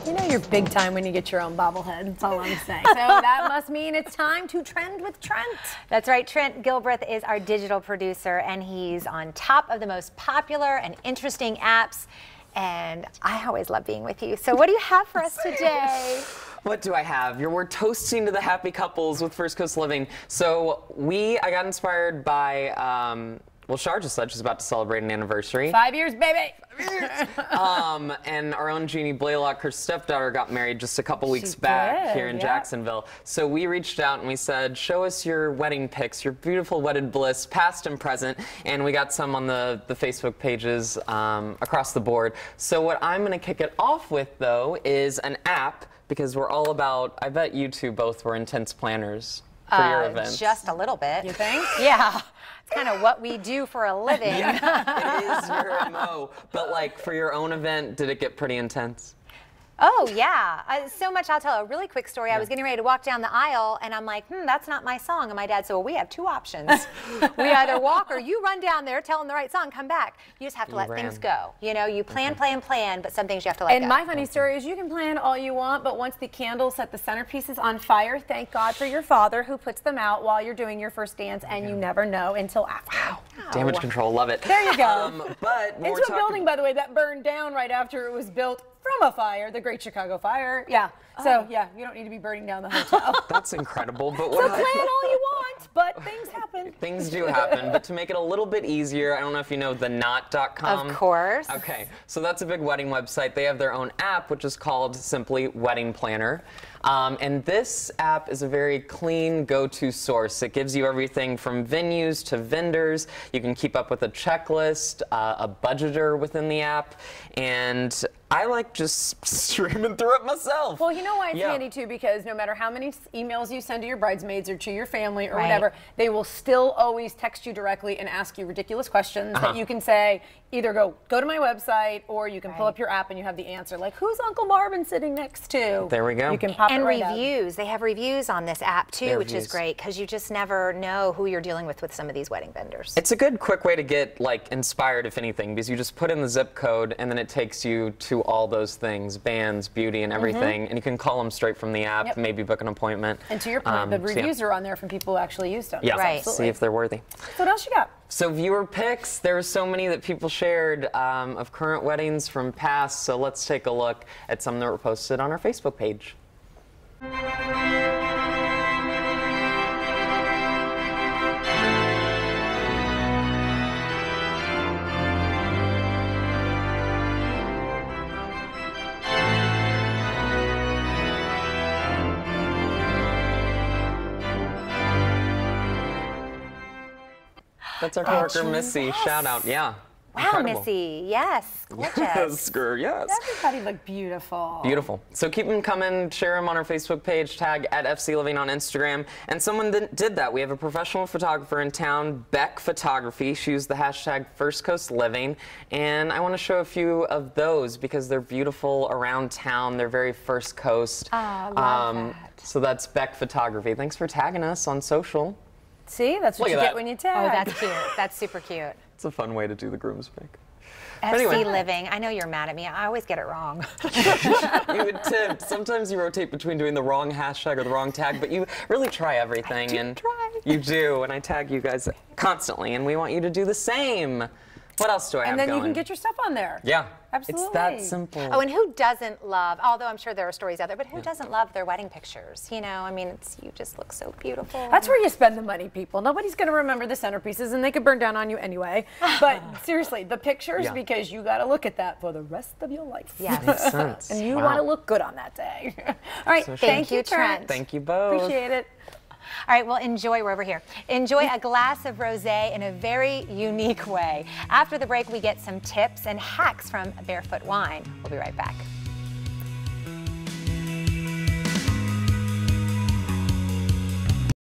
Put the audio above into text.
You know you're big time when you get your own bobblehead. That's all I'm saying. So that must mean it's time to trend with Trent. That's right. Trent Gilbreth is our digital producer, and he's on top of the most popular and interesting apps. And I always love being with you. So what do you have for us today? What do I have? We're toasting to the happy couples with First Coast Living. So I got inspired by, well, Shar just said she's about to celebrate an anniversary. 5 years, baby. 5 years. And our own Jeannie Blaylock, her stepdaughter, got married just a couple weeks back here in Jacksonville. So we reached out and we said, show us your wedding pics, your beautiful wedded bliss, past and present. And we got some on the Facebook pages across the board. So what I'm going to kick it off with, though, is an app, because we're all about, I bet you two both were intense planners for your events. Just a little bit. You think? Yeah. It's kind of what we do for a living. Yeah, it is your MO. But like for your own event, did it get pretty intense? Oh, yeah. So much. I'll tell a really quick story. I was getting ready to walk down the aisle, and I'm like, that's not my song. And my dad said, well, we have two options. We either walk or you run down there, tell them the right song, come back. You just have to let things go. You know, you plan, plan, but some things you have to let go. And my funny story is you can plan all you want, but once the candles set the centerpieces on fire, thank God for your father who puts them out while you're doing your first dance, and you never know until after. Wow. Damage control, love it. There you go. But into a building, by the way, that burned down right after it was built from a fire, the Great Chicago Fire. Yeah. So, yeah, you don't need to be burning down the hotel. That's incredible. But so plan all you want, but things happen. Things do happen. But to make it a little bit easier, I don't know if you know theknot.com. Of course. Okay. So that's a big wedding website. They have their own app, which is called simply Wedding Planner. And this app is a very clean go-to source. It gives you everything from venues to vendors. You can keep up with a checklist, a budgeter within the app, and I like just streaming through it myself. Well, you know why it's handy too, because no matter how many emails you send to your bridesmaids or to your family or whatever, they will still always text you directly and ask you ridiculous questions that you can say, either go to my website, or you can pull up your app and you have the answer. Like, who's Uncle Marvin sitting next to? There we go. You can pop and it right reviews. up. They have reviews on this app too, which is great, because you just never know who you're dealing with some of these wedding vendors. It's a good quick way to get like inspired, if anything, because you just put in the zip code and then it takes you to all those things, bands, beauty, and everything, and you can call them straight from the app, maybe book an appointment. And to your point, the reviews are on there from people who actually used them. Yeah, right. See if they're worthy. So what else you got? So viewer picks, there were so many that people shared of current weddings from past, so let's take a look at some that were posted on our Facebook page. That's our coworker Missy. Shout out, yeah. Wow, Incredible. Missy, yes, gorgeous. Yes, girl, yes. Everybody looked beautiful. Beautiful. So keep them coming, share them on our Facebook page, tag at FC Living on Instagram. And someone did that. We have a professional photographer in town, Beck Photography. She used the hashtag First Coast Living. And I want to show a few of those because they're beautiful around town. They're very First Coast. Oh, love that. So that's Beck Photography. Thanks for tagging us on social. See, that's what you get when you tag. Oh, that's cute. That's super cute. It's a fun way to do the groom's pick. FC Living. I know you're mad at me. I always get it wrong. You would tip. Sometimes you rotate between doing the wrong hashtag or the wrong tag, but you really try everything. I do try. You do, and I tag you guys constantly, and we want you to do the same. What else do I have And then going? you can get your stuff on there. Yeah. Absolutely. It's that simple. Oh, and who doesn't love, although I'm sure there are stories out there, but who doesn't love their wedding pictures? You know, I mean, you just look so beautiful. That's where you spend the money, people. Nobody's going to remember the centerpieces, and they could burn down on you anyway. But seriously, the pictures, because you got to look at that for the rest of your life. Yes. Makes sense. And you want to look good on that day. All right, so thank you, Trent. Thank you both. Appreciate it. All right, well, enjoy. We're over here. Enjoy a glass of rosé in a very unique way. After the break, we get some tips and hacks from Barefoot Wine. We'll be right back.